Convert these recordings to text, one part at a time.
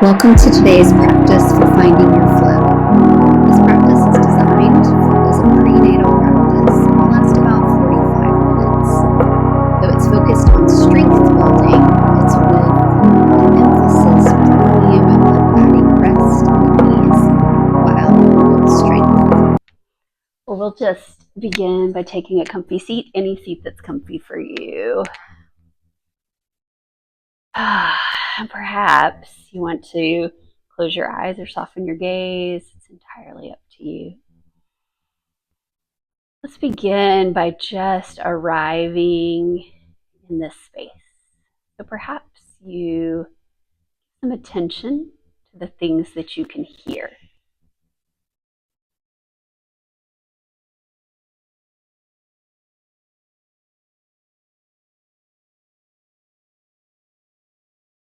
Welcome to today's practice for finding your flow. This practice is designed as a prenatal practice. It will last about 45 minutes. Though it's focused on strength building, it's with an emphasis really of adding rest and ease while we build strength. Well, we'll just begin by taking a comfy seat, any seat that's comfy for you. And perhaps you want to close your eyes or soften your gaze. It's entirely up to you. Let's begin by just arriving in this space. So perhaps you give some attention to the things that you can hear.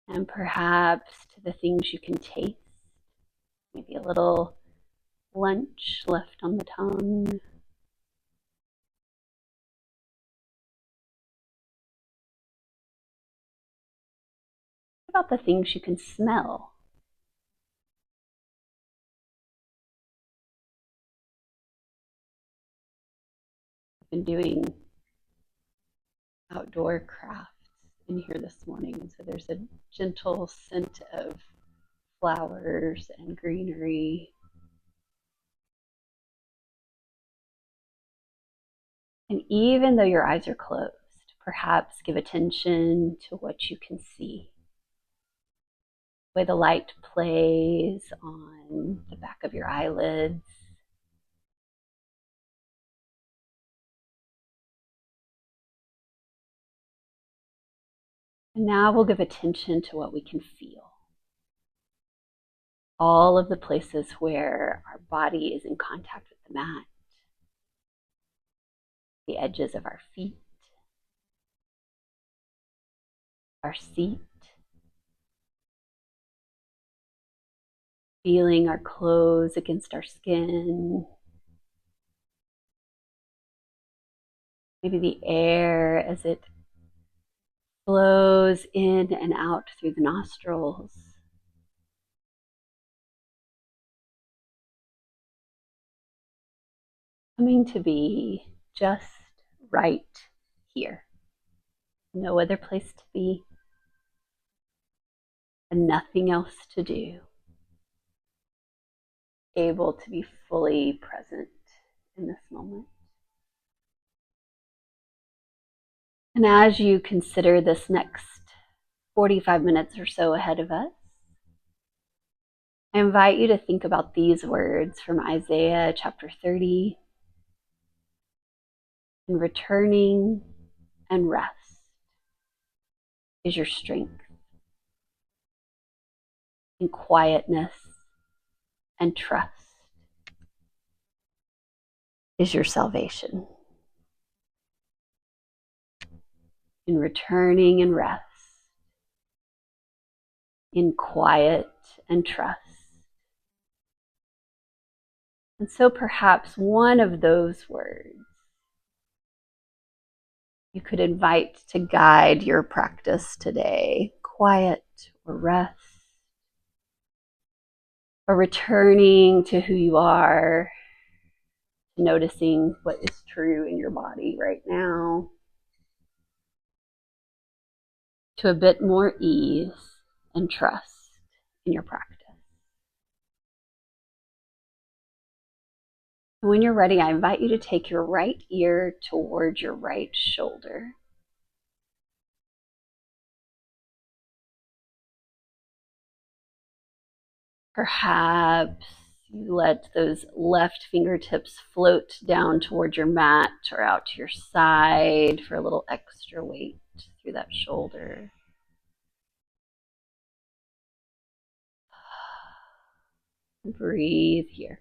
And perhaps to the things you can taste. Maybe a little lunch left on the tongue. What about the things you can smell? I've been doing outdoor crafts in here this morning, and so there's a gentle scent of flowers and greenery. And even though your eyes are closed, perhaps give attention to what you can see. The way the light plays on the back of your eyelids. And now we'll give attention to what we can feel. All of the places where our body is in contact with the mat. The edges of our feet. Our seat. Feeling our clothes against our skin. Maybe the air as it flows in and out through the nostrils. Coming to be just right here. No other place to be, and nothing else to do. Able to be fully present in this moment. And as you consider this next 45 minutes or so ahead of us, I invite you to think about these words from Isaiah chapter 30. In returning and rest is your strength. In quietness and trust is your salvation. In returning and rest, in quiet and trust. And so perhaps one of those words you could invite to guide your practice today. Quiet or rest, or returning to who you are, noticing what is true in your body right now, to a bit more ease and trust in your practice. And when you're ready, I invite you to take your right ear towards your right shoulder. Perhaps you let those left fingertips float down toward your mat or out to your side for a little extra weight through that shoulder. Breathe here.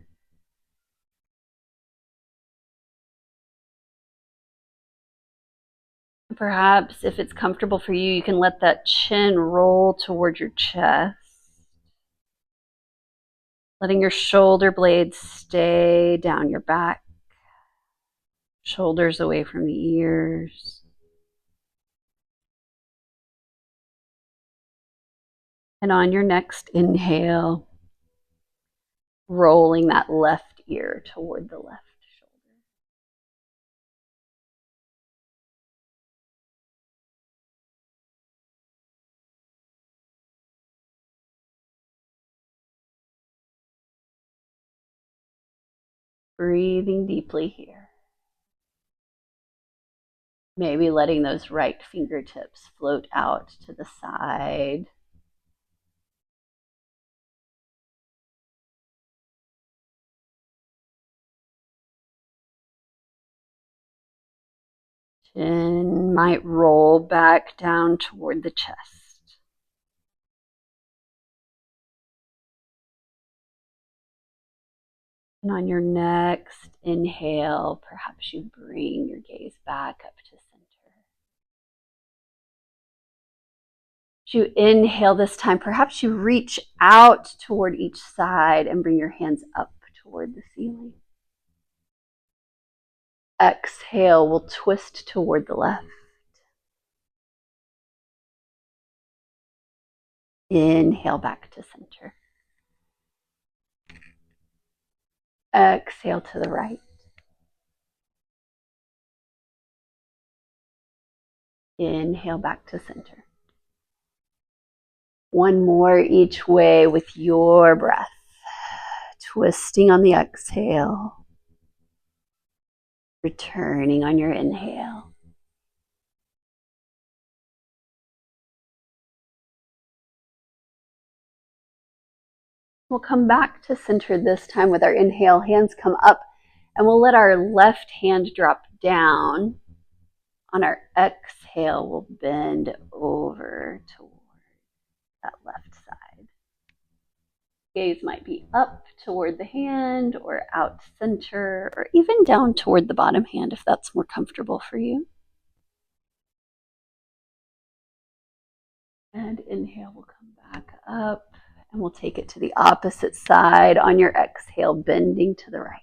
Perhaps if it's comfortable for you, you can let that chin roll toward your chest. Letting your shoulder blades stay down your back. Shoulders away from the ears. And on your next inhale, rolling that left ear toward the left shoulder. Breathing deeply here. Maybe letting those right fingertips float out to the side. Chin might roll back down toward the chest. And on your next inhale, perhaps you bring your gaze back up to center. As you inhale this time, perhaps you reach out toward each side and bring your hands up toward the ceiling. Exhale, we'll twist toward the left. Inhale back to center. Exhale to the right. Inhale back to center. One more each way with your breath. Twisting on the exhale. Returning on your inhale. We'll come back to center this time with our inhale. Hands come up, and we'll let our left hand drop down. On our exhale, we'll bend over toward that left side. Gaze might be up toward the hand or out center or even down toward the bottom hand if that's more comfortable for you. And inhale, we'll come back up and we'll take it to the opposite side. On your exhale, bending to the right.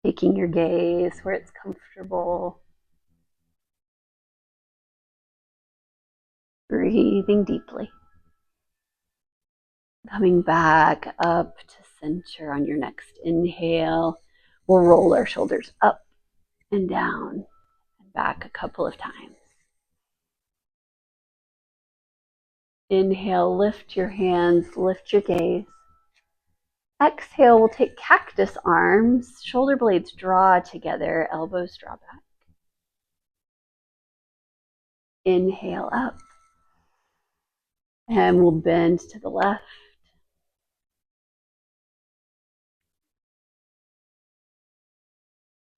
Taking your gaze where it's comfortable. Breathing deeply. Coming back up to center on your next inhale. We'll roll our shoulders up and down and back a couple of times. Inhale, lift your hands, lift your gaze. Exhale, we'll take cactus arms, shoulder blades draw together, elbows draw back. Inhale up. And we'll bend to the left.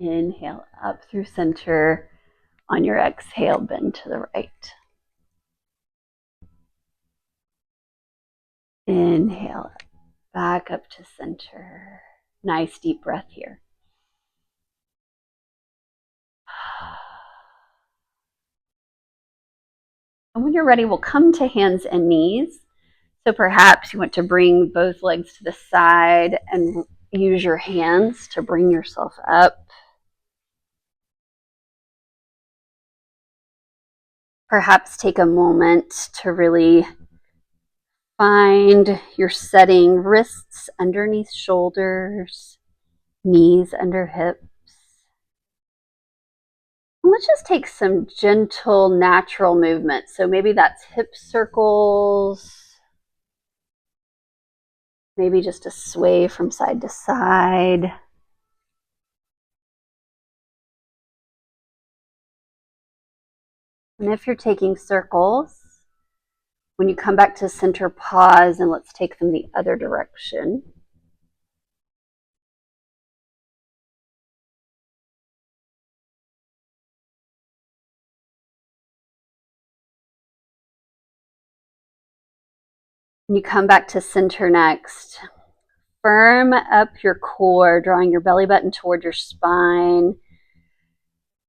Inhale up through center. On your exhale, bend to the right. Inhale back up to center. Nice deep breath here. And when you're ready, we'll come to hands and knees. So perhaps you want to bring both legs to the side and use your hands to bring yourself up. Perhaps take a moment to really find your setting, wrists underneath shoulders, knees under hips. And let's just take some gentle, natural movement. So maybe that's hip circles, maybe just a sway from side to side. And if you're taking circles, when you come back to center, pause and let's take them the other direction. When you come back to center next, firm up your core, drawing your belly button toward your spine.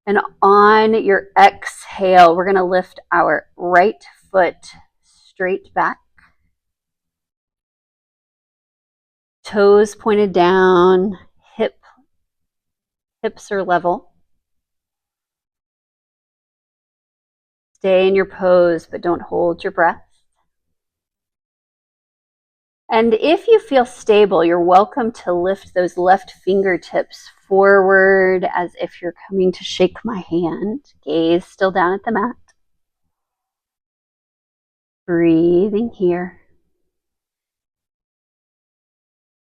And on your exhale, we're going to lift our right foot straight back. Toes pointed down, hips are level. Stay in your pose, but don't hold your breath. And if you feel stable, you're welcome to lift those left fingertips forward as if you're coming to shake my hand. Gaze still down at the mat. Breathing here.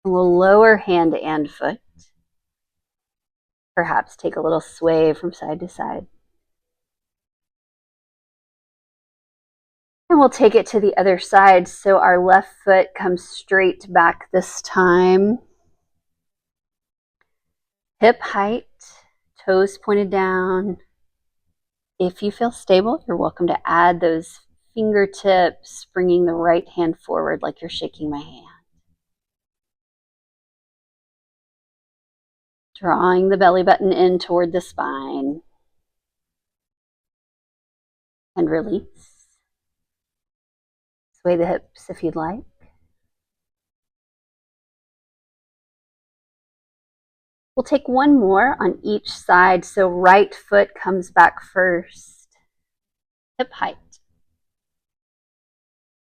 We'll lower hand and foot. Perhaps take a little sway from side to side. And we'll take it to the other side so our left foot comes straight back this time. Hip height, toes pointed down. If you feel stable, you're welcome to add those fingertips, bringing the right hand forward like you're shaking my hand. Drawing the belly button in toward the spine. And release. Sway the hips if you'd like. We'll take one more on each side, so right foot comes back first. Hip height.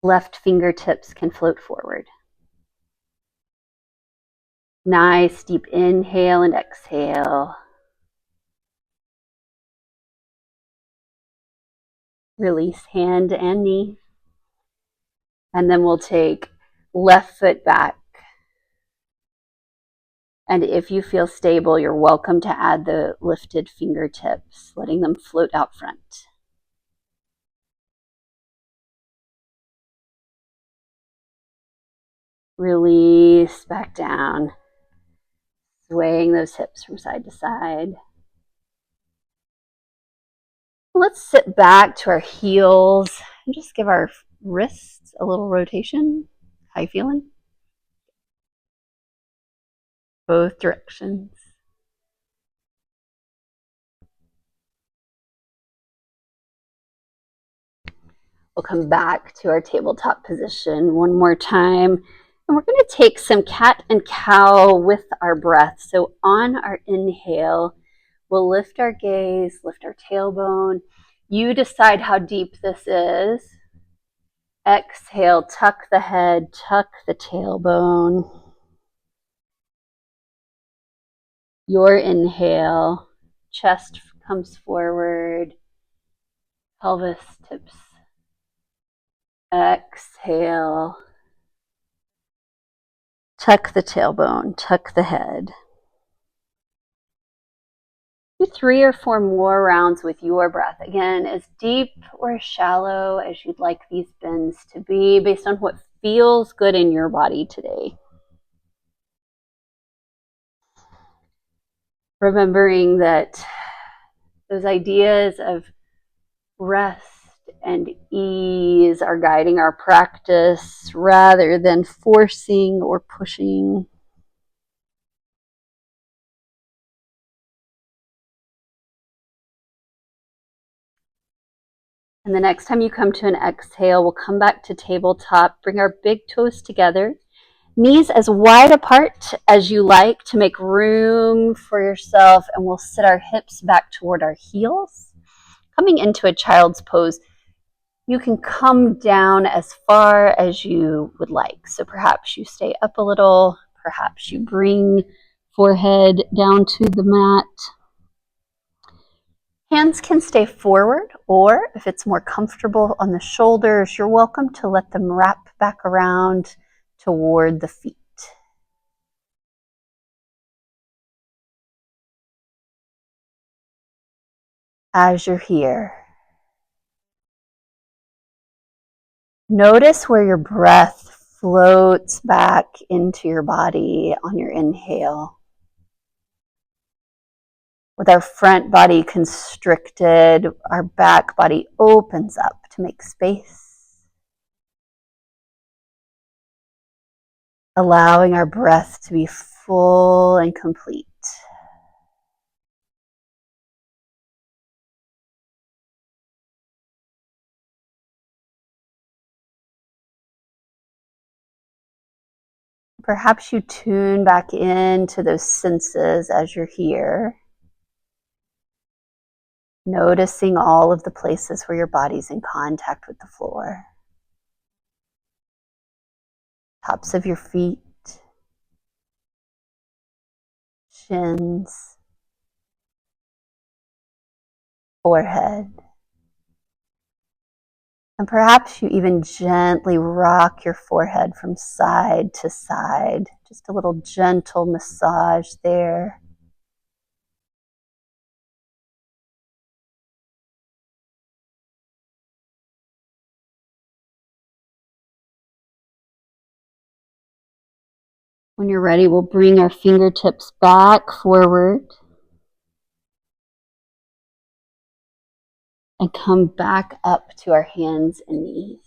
Left fingertips can float forward. Nice deep inhale and exhale. Release hand and knee. And then we'll take left foot back. And if you feel stable, you're welcome to add the lifted fingertips, letting them float out front. Release back down, swaying those hips from side to side. Let's sit back to our heels and just give our wrists a little rotation. How you feeling? Both directions. We'll come back to our tabletop position one more time. And we're going to take some cat and cow with our breath. So on our inhale, we'll lift our gaze, lift our tailbone. You decide how deep this is. Exhale, tuck the head, tuck the tailbone. Your inhale, chest comes forward, pelvis tips. Exhale. Tuck the tailbone, tuck the head. Do 3 or 4 more rounds with your breath. Again, as deep or shallow as you'd like these bends to be based on what feels good in your body today. Remembering that those ideas of rest and ease are guiding our practice rather than forcing or pushing. And the next time you come to an exhale, we'll come back to tabletop, bring our big toes together, knees as wide apart as you like to make room for yourself, and we'll sit our hips back toward our heels. Coming into a child's pose, you can come down as far as you would like. So perhaps you stay up a little, perhaps you bring forehead down to the mat. Hands can stay forward, or if it's more comfortable on the shoulders, you're welcome to let them wrap back around toward the feet. As you're here, notice where your breath floats back into your body on your inhale. With our front body constricted, our back body opens up to make space. Allowing our breath to be full and complete. Perhaps you tune back into those senses as you're here. Noticing all of the places where your body's in contact with the floor. Tops of your feet, shins, forehead. And perhaps you even gently rock your forehead from side to side. Just a little gentle massage there. When you're ready, we'll bring our fingertips back forward and come back up to our hands and knees.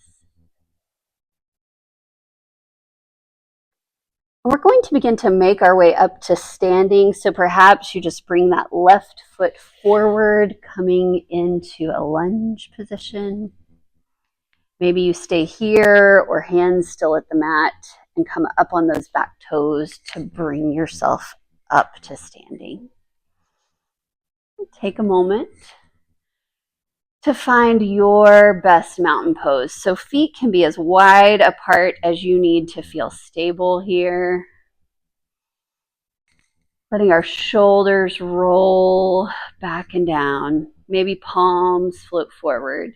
We're going to begin to make our way up to standing, so perhaps you just bring that left foot forward, coming into a lunge position. Maybe you stay here or hands still at the mat and come up on those back toes to bring yourself up to standing. Take a moment to find your best mountain pose. So feet can be as wide apart as you need to feel stable here. Letting our shoulders roll back and down. Maybe palms float forward.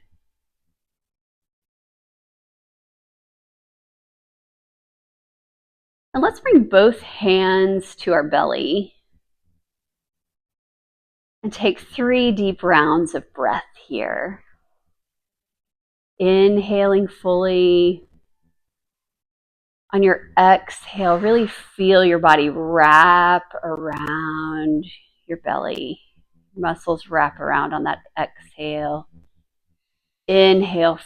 And let's bring both hands to our belly and take 3 deep rounds of breath here. Inhaling fully. On your exhale, really feel your body wrap around your belly. Muscles wrap around on that exhale. Inhale,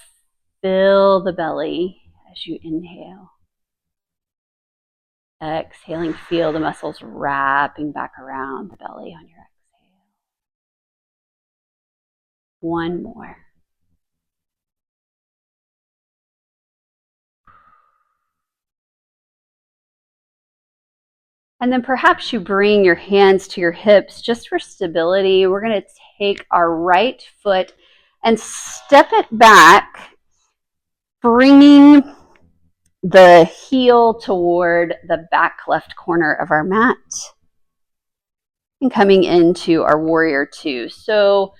fill the belly as you inhale. Exhaling, feel the muscles wrapping back around the belly on your exhale. One more. And then perhaps you bring your hands to your hips just for stability. We're going to take our right foot and step it back, bringing the heel toward the back left corner of our mat and coming into our warrior 2. So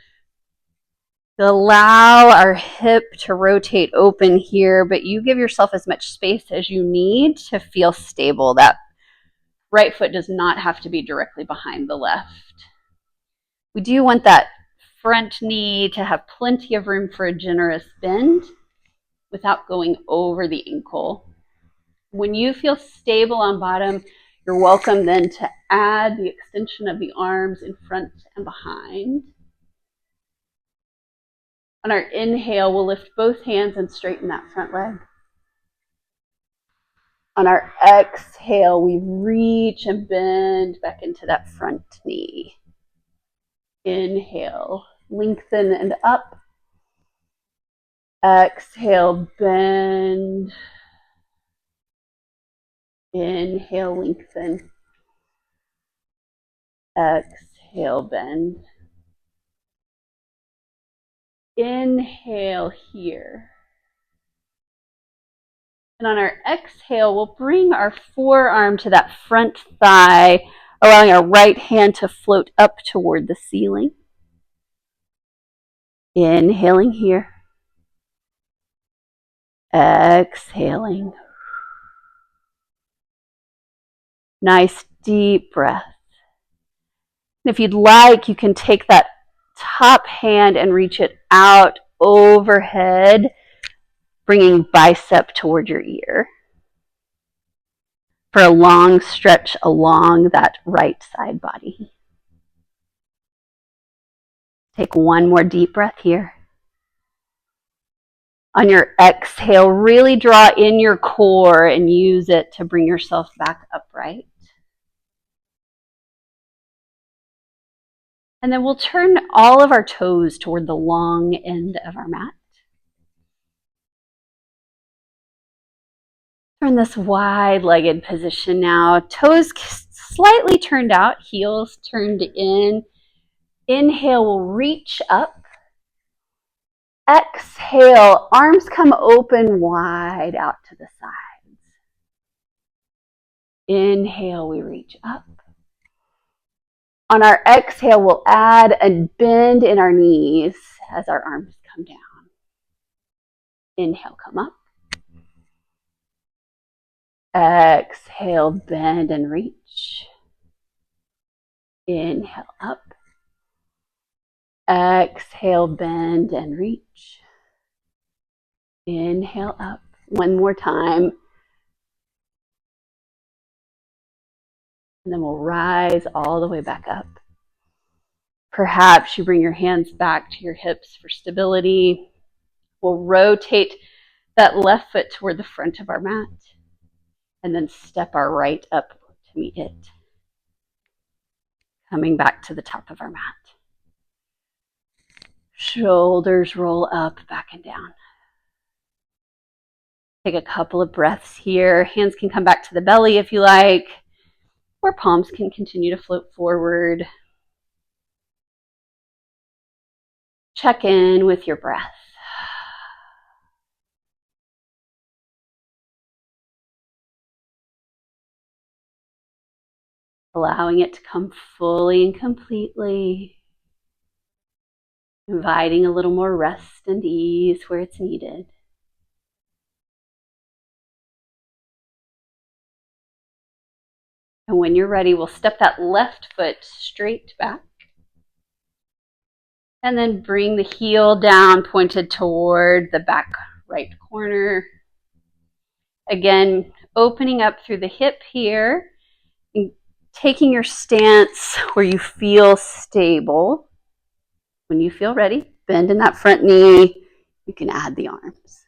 allow our hip to rotate open here, but you give yourself as much space as you need to feel stable. That right foot does not have to be directly behind the left. We do want that front knee to have plenty of room for a generous bend without going over the ankle. When you feel stable on bottom, you're welcome then to add the extension of the arms in front and behind. On our inhale, we'll lift both hands and straighten that front leg. On our exhale, we reach and bend back into that front knee. Inhale, lengthen and up. Exhale, bend. Inhale, lengthen. Exhale, bend. Inhale here. And on our exhale, we'll bring our forearm to that front thigh, allowing our right hand to float up toward the ceiling. Inhaling here. Exhaling. Nice deep breath. And if you'd like, you can take that top hand and reach it out overhead, bringing bicep toward your ear for a long stretch along that right side body. Take one more deep breath here. On your exhale, really draw in your core and use it to bring yourself back upright. And then we'll turn all of our toes toward the long end of our mat. We're in this wide-legged position now. Toes slightly turned out, heels turned in. Inhale, we'll reach up. Exhale, arms come open wide out to the sides. Inhale, we reach up. On our exhale, we'll add a bend in our knees as our arms come down. Inhale, come up. Exhale, bend and reach. Inhale, up. Exhale, bend and reach. Inhale, up. One more time. And then we'll rise all the way back up. Perhaps you bring your hands back to your hips for stability. We'll rotate that left foot toward the front of our mat and then step our right up to meet it. Coming back to the top of our mat. Shoulders roll up, back and down. Take a couple of breaths here. Hands can come back to the belly if you like, or palms can continue to float forward. Check in with your breath. Allowing it to come fully and completely. Inviting a little more rest and ease where it's needed. And when you're ready, we'll step that left foot straight back. And then bring the heel down, pointed toward the back right corner. Again, opening up through the hip here. And taking your stance where you feel stable. When you feel ready, bend in that front knee. You can add the arms.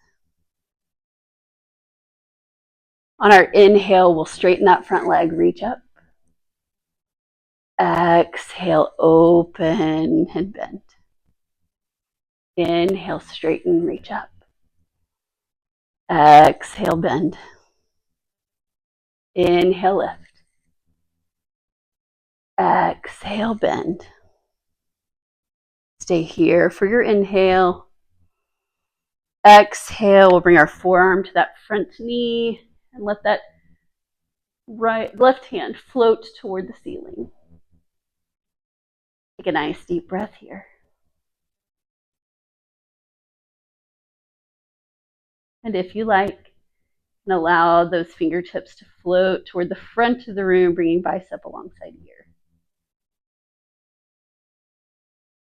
On our inhale, we'll straighten that front leg, reach up. Exhale, open and bend. Inhale, straighten, reach up. Exhale, bend. Inhale, lift. Exhale, bend. Stay here for your inhale. Exhale, we'll bring our forearm to that front knee and let that left hand float toward the ceiling. Take a nice deep breath here. And if you like, and allow those fingertips to float toward the front of the room, bringing bicep alongside ear.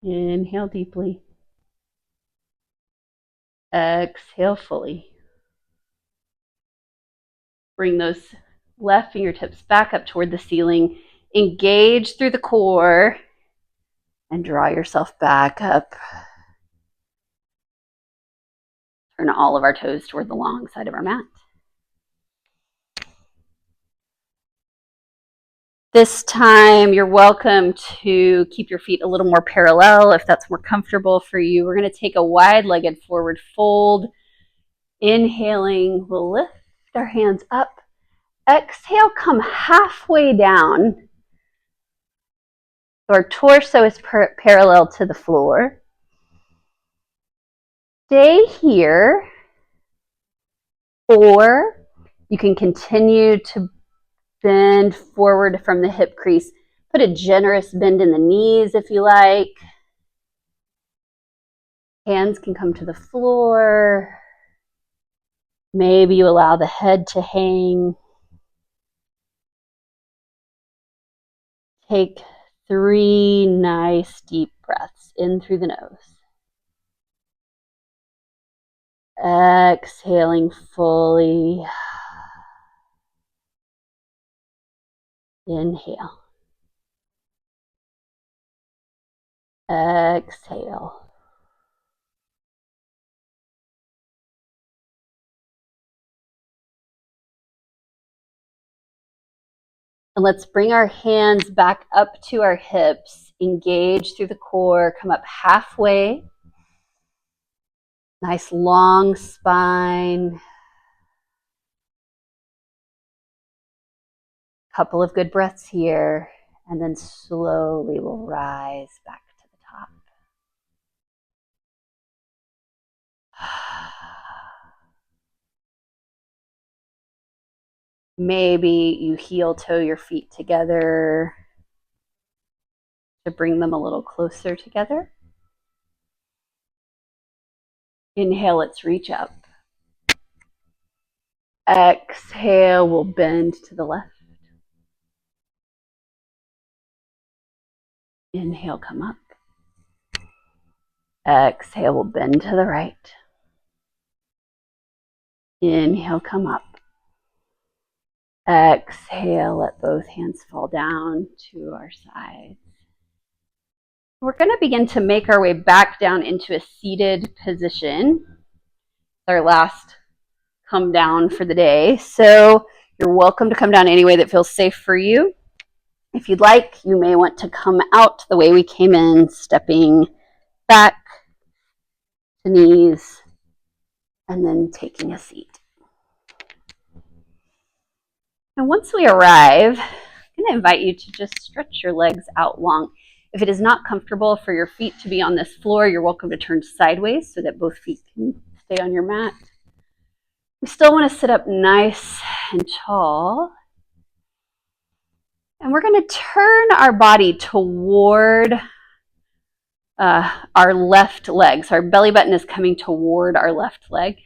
Inhale deeply. Exhale fully. Bring those left fingertips back up toward the ceiling. Engage through the core and draw yourself back up. Turn all of our toes toward the long side of our mat. This time, you're welcome to keep your feet a little more parallel if that's more comfortable for you. We're going to take a wide-legged forward fold. Inhaling, we'll lift our hands up. Exhale, come halfway down. So our torso is parallel to the floor. Stay here, or you can continue to bend forward from the hip crease. Put a generous bend in the knees if you like. Hands can come to the floor. Maybe you allow the head to hang. Take 3 nice deep breaths in through the nose. Exhaling fully. Inhale. Exhale. And let's bring our hands back up to our hips. Engage through the core. Come up halfway. Nice long spine. Couple of good breaths here. And then slowly we'll rise back Maybe you heel toe your feet together to bring them a little closer together. Inhale, let's reach up. Exhale, we'll bend to the left. Inhale, come up. Exhale, we'll bend to the right. Inhale, come up. Exhale, let both hands fall down to our sides. We're going to begin to make our way back down into a seated position. Our last come down for the day. So you're welcome to come down any way that feels safe for you. If you'd like, you may want to come out the way we came in, stepping back to knees and then taking a seat. And once we arrive, I'm going to invite you to just stretch your legs out long. If it is not comfortable for your feet to be on this floor, you're welcome to turn sideways so that both feet can stay on your mat. We still want to sit up nice and tall. And we're going to turn our body toward our left leg. So our belly button is coming toward our left leg.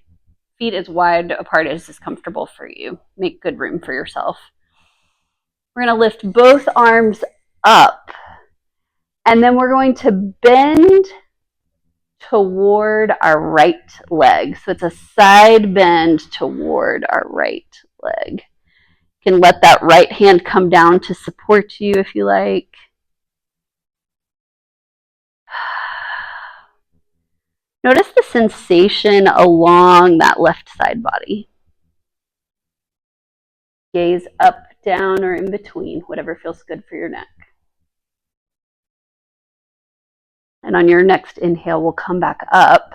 Feet as wide apart as is comfortable for you. Make good room for yourself. We're going to lift both arms up. And then we're going to bend toward our right leg. So it's a side bend toward our right leg. You can let that right hand come down to support you if you like. Notice the sensation along that left side body. Gaze up, down, or in between, whatever feels good for your neck. And on your next inhale, we'll come back up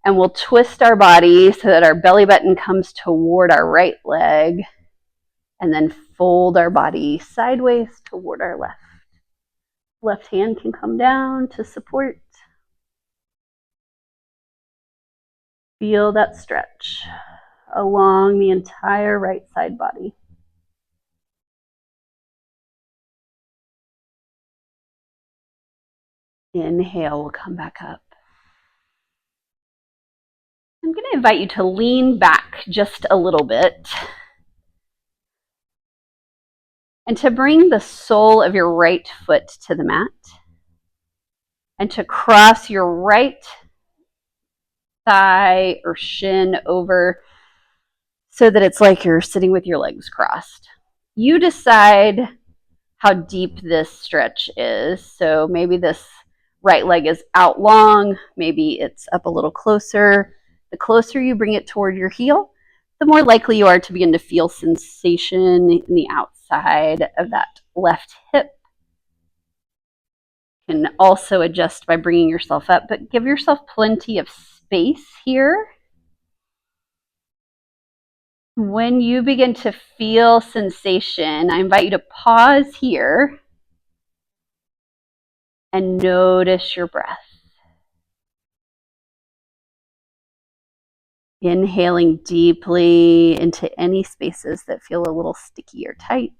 and we'll twist our body so that our belly button comes toward our right leg and then fold our body sideways toward our left. Left hand can come down to support. Feel that stretch along the entire right side body. Inhale, we'll come back up. I'm going to invite you to lean back just a little bit and to bring the sole of your right foot to the mat and to cross your right thigh or shin over so that it's like you're sitting with your legs crossed. You decide how deep this stretch is. So maybe this right leg is out long, maybe it's up a little closer. The closer you bring it toward your heel, the more likely you are to begin to feel sensation in the outside of that left hip. You can also adjust by bringing yourself up, but give yourself plenty of space here. When you begin to feel sensation, I invite you to pause here and notice your breath. Inhaling deeply into any spaces that feel a little sticky or tight.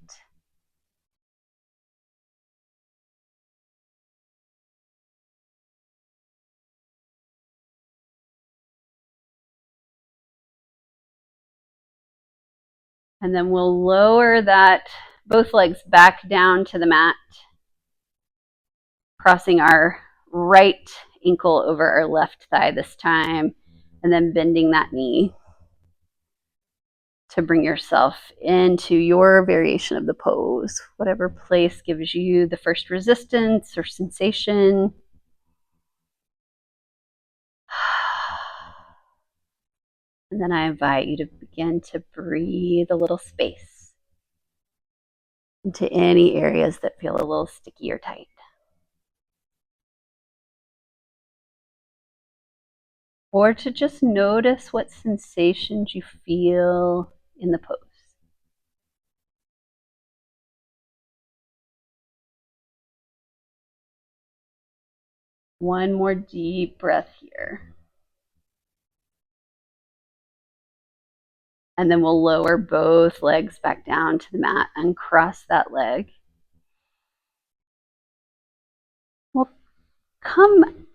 And then we'll lower that, both legs back down to the mat, crossing our right ankle over our left thigh this time, and then bending that knee to bring yourself into your variation of the pose, whatever place gives you the first resistance or sensation. And then I invite you to begin to breathe a little space into any areas that feel a little sticky or tight. Or to just notice what sensations you feel in the pose. One more deep breath here. And then we'll lower both legs back down to the mat and cross that leg. We'll come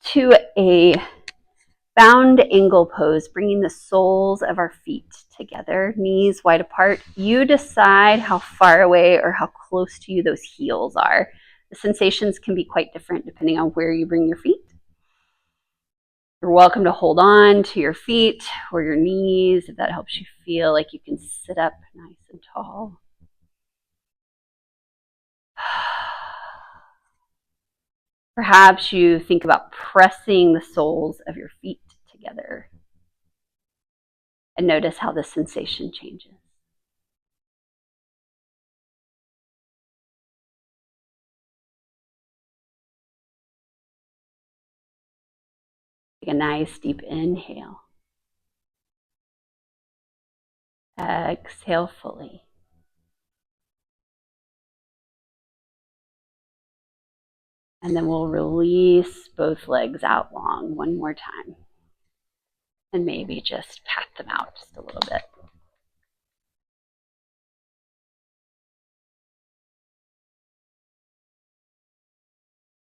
to a bound angle pose, bringing the soles of our feet together, knees wide apart. You decide how far away or how close to you those heels are. The sensations can be quite different depending on where you bring your feet. You're welcome to hold on to your feet or your knees if that helps you feel like you can sit up nice and tall. Perhaps you think about pressing the soles of your feet together and notice how the sensation changes. Take a nice deep inhale. Exhale fully. And then we'll release both legs out long one more time. And maybe just pat them out just a little bit.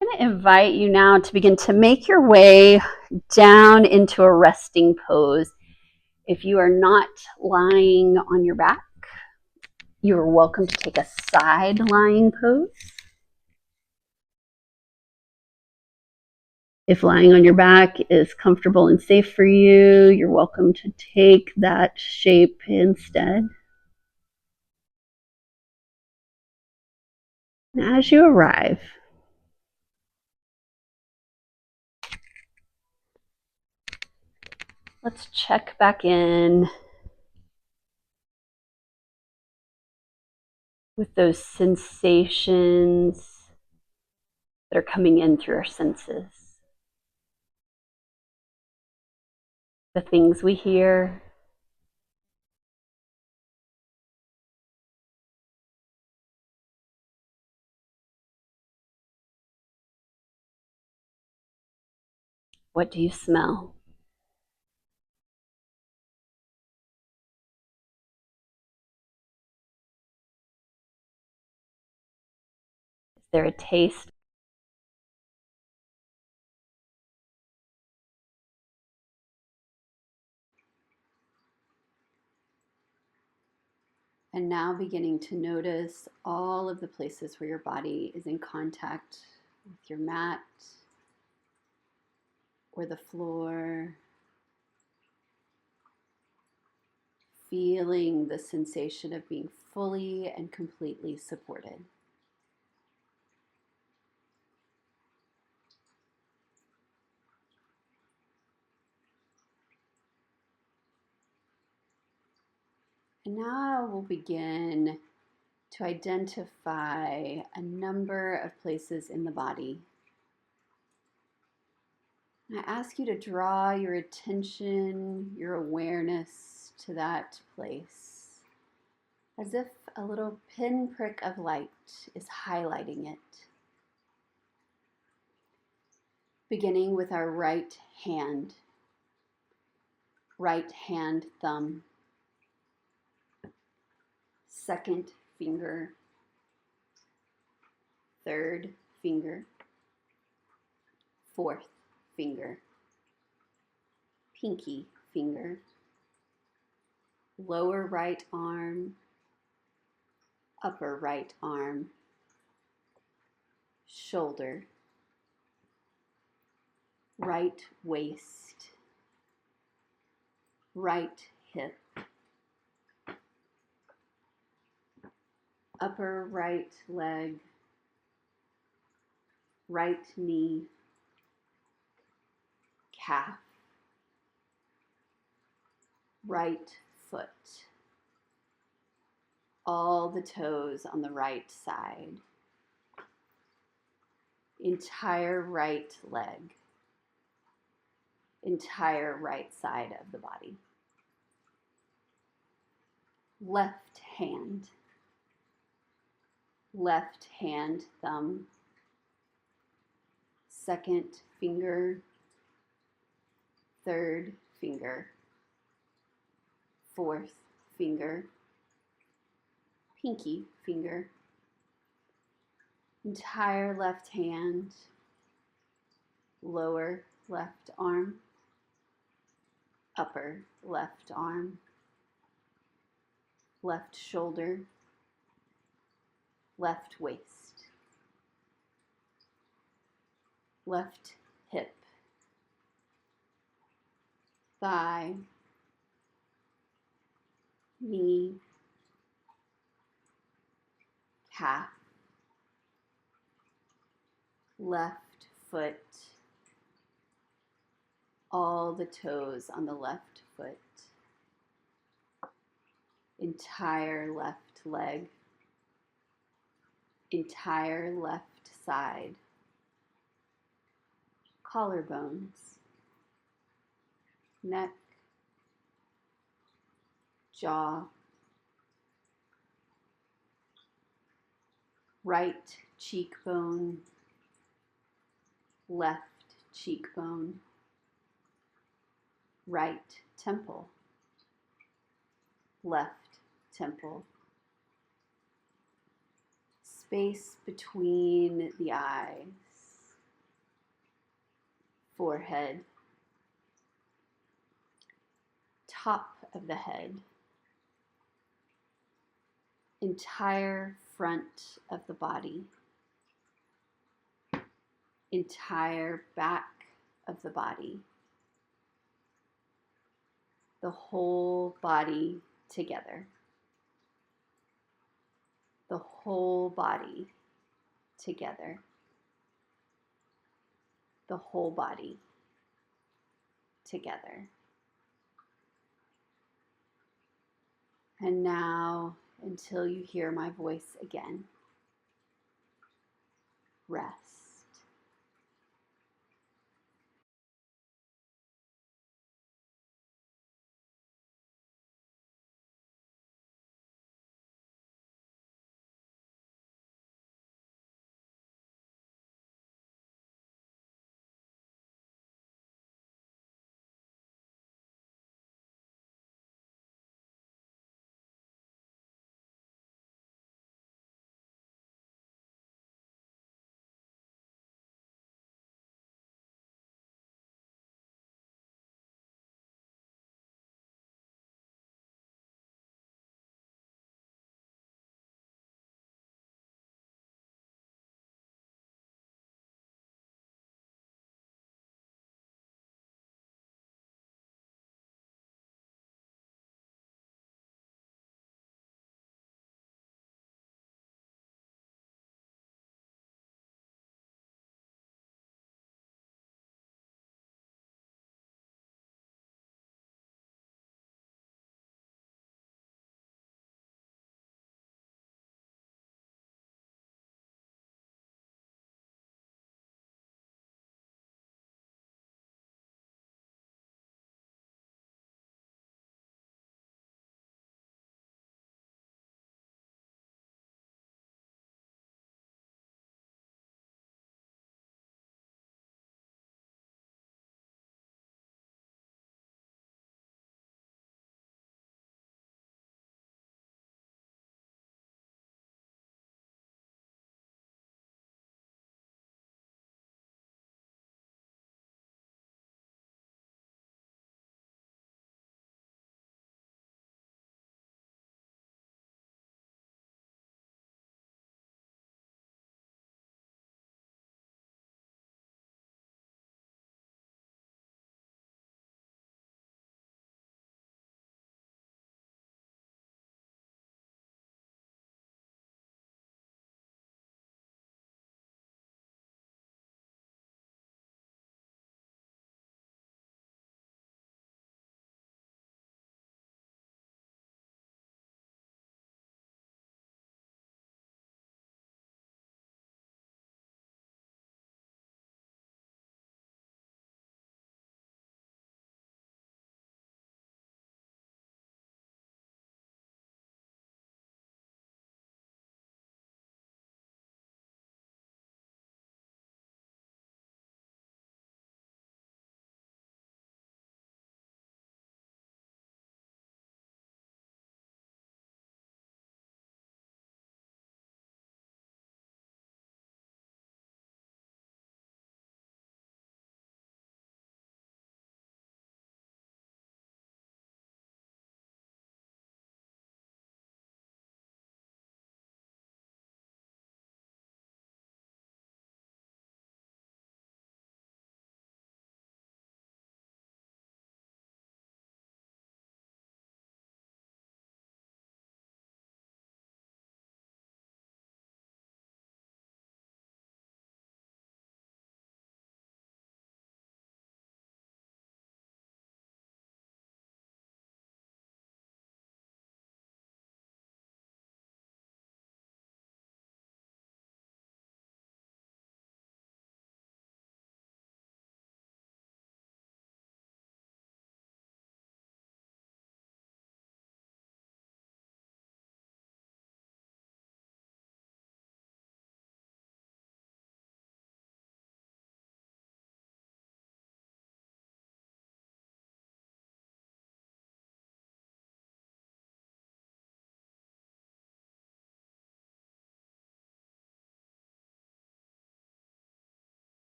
I'm going to invite you now to begin to make your way down into a resting pose. If you are not lying on your back, you are welcome to take a side lying pose. If lying on your back is comfortable and safe for you, you're welcome to take that shape instead. And as you arrive, let's check back in with those sensations that are coming in through our senses. The things we hear, what do you smell? Is there a taste? And now beginning to notice all of the places where your body is in contact with your mat or the floor. Feeling the sensation of being fully and completely supported. And now we'll begin to identify a number of places in the body. And I ask you to draw your attention, your awareness to that place, as if a little pinprick of light is highlighting it. Beginning with our right hand thumb, second finger, third finger, fourth finger, pinky finger, lower right arm, upper right arm, shoulder, right waist, right hip, upper right leg, right knee, calf, right foot, all the toes on the right side, entire right leg, entire right side of the body. Left hand thumb, second finger, third finger, fourth finger, pinky finger, entire left hand, lower left arm, upper left arm, left shoulder, left waist, left hip, thigh, knee, calf, left foot, all the toes on the left foot, entire left leg, entire left side, collarbones, neck, jaw, right cheekbone, left cheekbone, right temple, left temple, space between the eyes, forehead, top of the head, entire front of the body, entire back of the body, the whole body together, the whole body together, the whole body together. And now, until you hear my voice again, rest.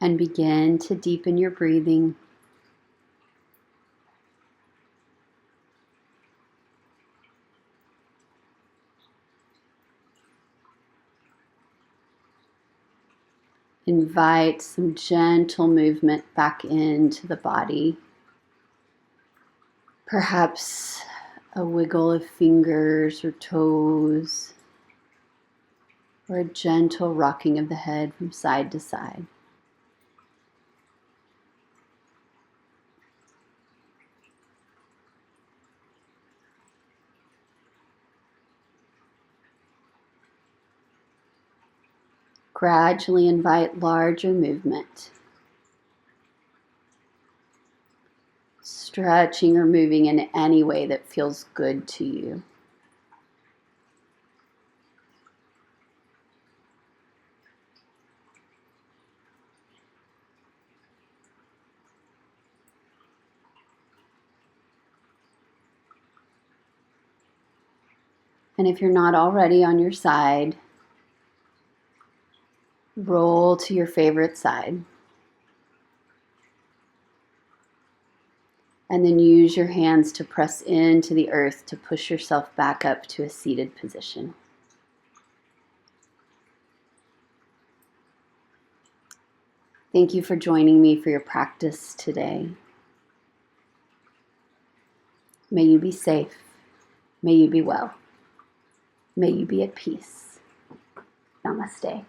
And begin to deepen your breathing. Invite some gentle movement back into the body. Perhaps a wiggle of fingers or toes, or a gentle rocking of the head from side to side. Gradually invite larger movement. Stretching or moving in any way that feels good to you. And if you're not already on your side, roll to your favorite side. And then use your hands to press into the earth to push yourself back up to a seated position. Thank you for joining me for your practice today. May you be safe. May you be well. May you be at peace. Namaste.